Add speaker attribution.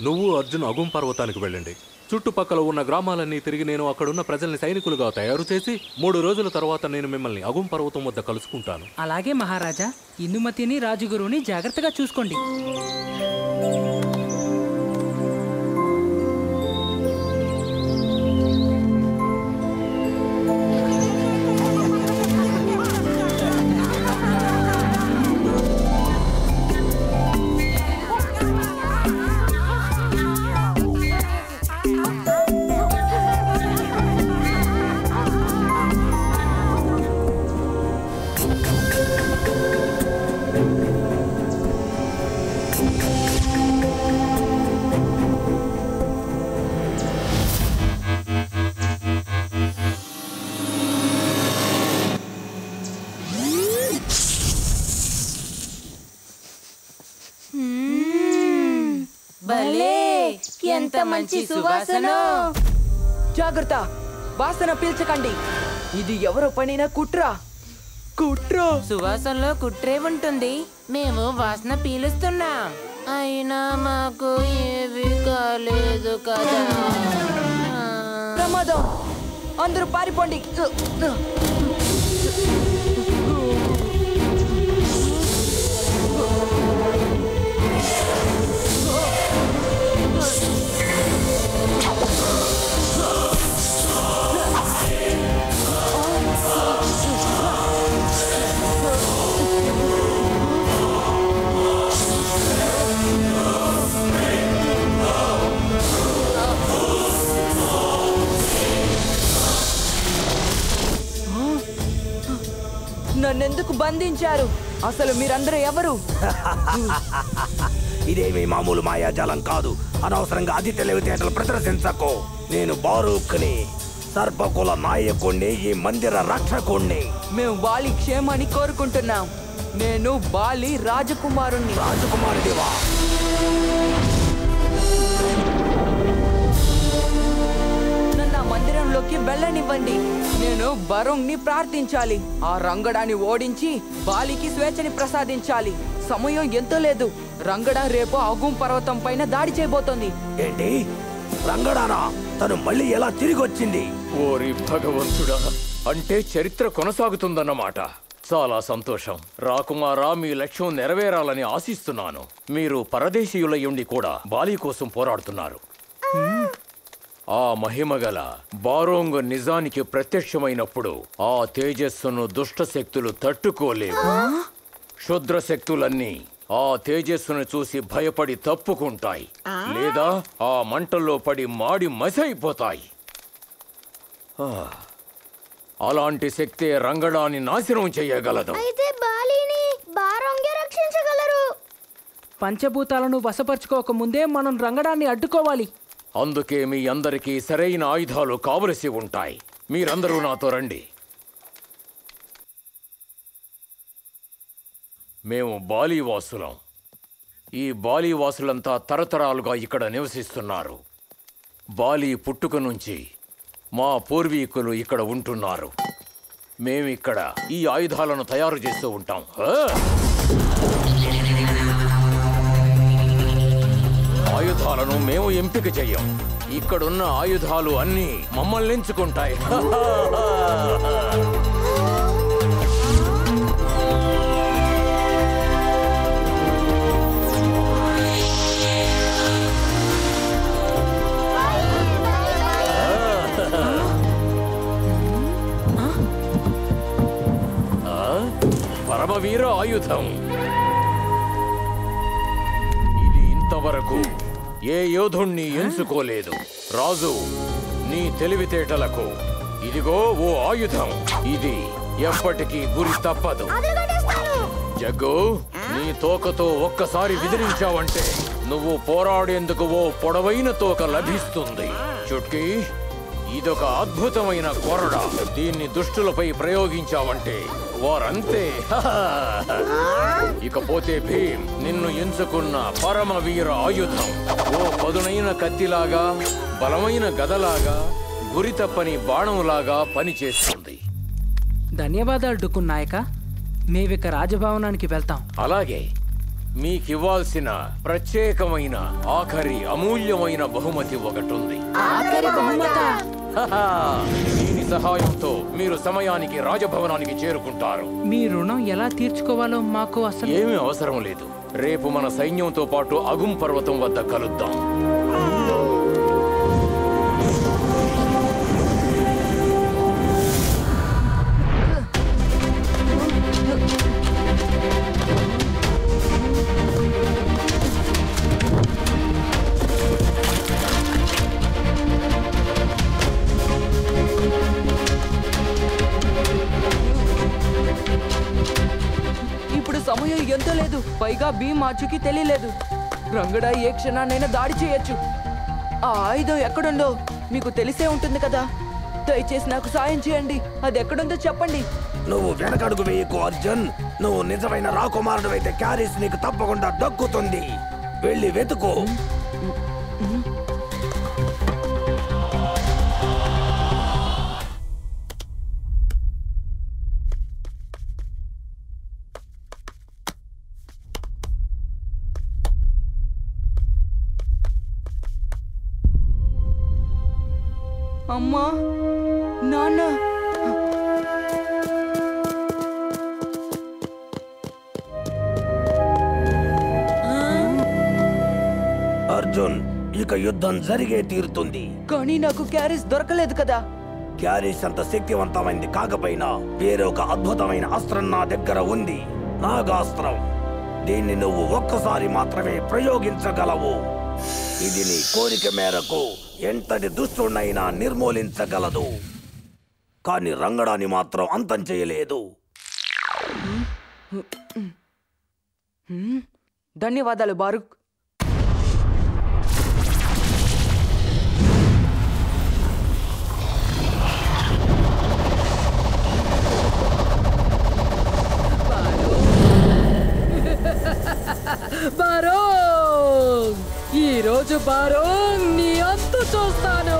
Speaker 1: నువ్వు అర్జున్ అగుం పర్వతానికి వెళ్ళండి. చుట్టుపక్కల ఉన్న గ్రామాలన్నీ తిరిగి నేను అక్కడున్న ప్రజల్ని సైనికులుగా తయారు చేసి 3 రోజుల తర్వాత నేను మిమ్మల్ని అగుం పర్వతం వద్ద కలుసుకుంటాను.
Speaker 2: అలాగే మహారాజా. ఇందుమతిని రాజుగురుని జాగ్రత్తగా చూసుకోండి.
Speaker 3: ఎంత మంచి సువాసన!
Speaker 4: జాగ్రత్త, వాసన పీల్చకండి. ఇది ఎవరో పనిన కుట్ర.
Speaker 3: సువాసనలో కుట్రే ఉంటుంది. మేము వాసన పీలుస్తున్నాం, అయినా మాకు ఏమీ కాలేదు కదా.
Speaker 4: ప్రమాదం! అందరూ పారిపోండి. నన్నెందుకు బంధించారు? అసలు మీరందరూ ఎవరు?
Speaker 5: ఇదేమీ మామూలు మాయాజాలం కాదు. అనవసరంగా అతి తెలివితేటలు ప్రదర్శించకు. నేను బారూక్ని, సర్పకుల నాయకుణ్ణి, ఈ మందిర రక్షకుణ్ణి.
Speaker 4: మేము బాలి క్షేమాన్ని కోరుకుంటున్నాం. నేను బాలి రాజకుమారుణ్ణి.
Speaker 5: రాజకుమారుడివా?
Speaker 4: నన్ను ఆ మందిరంలోకి వెళ్ళనివ్వండి. నేను బరుంగ్ని ప్రార్థించాలి. ఆ రంగడాన్ని ఓడించి బాలికి స్వేచ్ఛని ప్రసాదించాలి. సమయం ఎంతో లేదు. రంగడా రేపు అగుం పర్వతం పైన దాడి చేయబోతోంది.
Speaker 5: ఏంటి? రంగడానా? తను మళ్ళీ ఎలా తిరిగి వచ్చింది?
Speaker 6: ఓరి భగవంతుడా, అంటే చరిత్ర కొనసాగుతుందన్నమాట. చాలా సంతోషం రాకుమారా. మీ లక్ష్యం నెరవేరాలని ఆశిస్తున్నాను. మీరు పరదేశీయులయుండి కూడా బాలి కోసం పోరాడుతున్నారు. ఆ మహిమగల బారోంగ్ నిజానికి ప్రత్యక్షమైనప్పుడు ఆ తేజస్సును దుష్ట శక్తులు తట్టుకోలేవు. క్షుద్ర శక్తులన్నీ ఆ తేజస్సును చూసి భయపడి తప్పుకుంటాయి, లేదా ఆ మంటల్లో పడి మాడి మసైపోతాయి. అలాంటి శక్తే రంగడాన్ని నాశనం చేయగలదు.
Speaker 7: అయితే బాలిని బారోంగే రక్షించగలరు.
Speaker 2: పంచభూతాలను వశపరుచుకోక ముందే మనం రంగడాన్ని అడ్డుకోవాలి.
Speaker 6: అందుకే మీ అందరికీ సరైన ఆయుధాలు కావలసి ఉంటాయి. మీరందరూ నాతో రండి. మేము బాలీవాసులం. ఈ బాలీవాసులంతా తరతరాలుగా ఇక్కడ నివసిస్తున్నారు. బాలి పుట్టుక నుంచి మా పూర్వీకులు ఇక్కడ ఉంటున్నారు. మేమిక్కడ ఈ ఆయుధాలను తయారు చేస్తూ ఉంటాం. ఆయుధాలను మేము ఎంపిక చెయ్యం. ఇక్కడున్న ఆయుధాలు అన్నీ మమ్మల్ని ఎంచుకుంటాయి. పరమవీర ఆయుధం ఇది. ఇంతవరకు ఏ యోధుణ్ణి ఎంచుకోలేదు. రాజు, నీ తెలివితేటలకు ఇదిగో ఓ ఆయుధం. ఇది ఎప్పటికీ గురి తప్పదు. జగ్గు, నీ తోకతో ఒక్కసారి విదిలించావంటే నువ్వు పోరాడేందుకు ఓ పొడవైన తోక లభిస్తుంది. చుట్కీ, ఇదొక అద్భుతమైన కొరడ. దీన్ని దుష్టులపై ప్రయోగించావంటే వారంతే. ఇకపోతే భీమ్, నిన్ను ఎంచుకున్న పరమవీర ఆయుధం ఓ పదునైన కత్తిలాగా, బలమైన గదలాగా, గురి తప్పని బాణంలాగా పనిచేస్తుంది.
Speaker 2: ధన్యవాదాలు డుకున్ నాయక. మేవిక రాజభవనానికి వెళ్తాం.
Speaker 6: అలాగే మీకివ్వాల్సిన ప్రత్యేకమైన ఆఖరి అమూల్యమైన బహుమతి ఒకటుంది. హహా! దీని సహాయంతో మీరు సమయానికి రాజభవనానికి చేరుకుంటారు.
Speaker 2: మీ రుణం ఎలా తీర్చుకోవాలో మాకు అసలు
Speaker 6: ఏమీ అవసరం లేదు. రేపు మన సైన్యంతో పాటు అగుం పర్వతం వద్ద కలుద్దాం.
Speaker 4: ఇప్పుడు సమయం ఎంతో లేదు. పైగా భీమాచుకి తెలియలేదు. రంగడ ఏ క్షణాన్నైనా దాడి చేయొచ్చు. ఆ ఆయుధం ఎక్కడుందో మీకు తెలిసే ఉంటుంది కదా. దయచేసి నాకు సాయం చేయండి. అది ఎక్కడుందో చెప్పండి.
Speaker 5: నువ్వు వెనకడుగు వేయకు అర్జున్. నువ్వు నిజమైన రాకుమారుడు అయితే క్యారీస్ నీకు తప్పకుండా దక్కుతుంది. వెళ్ళి వెతుకు.
Speaker 4: అమ్మా, నాన్న,
Speaker 5: అర్జున్, ఇక యుద్ధం జరిగే తీరుతుంది.
Speaker 4: కానీ నాకు క్యారీస్ దొరకలేదు కదా.
Speaker 5: క్యారీస్ అంత శక్తివంతమైంది కాకపోయినా వేరే ఒక అద్భుతమైన అస్త్రం నా దగ్గర ఉంది. నాగాస్త్రం. దీన్ని నువ్వు ఒక్కసారి మాత్రమే ప్రయోగించగలవు. ఇది నీ కోరిక మేరకు ఎంతటి దుష్టుడైనా నిర్మూలించగలదు. కానీ రంగడాన్ని మాత్రం అంతం చేయలేదు.
Speaker 4: ధన్యవాదాలు బారుక్.
Speaker 2: బారోంగ్, ఈ రోజు బారోంగ్ నీ అంతు చూస్తాను.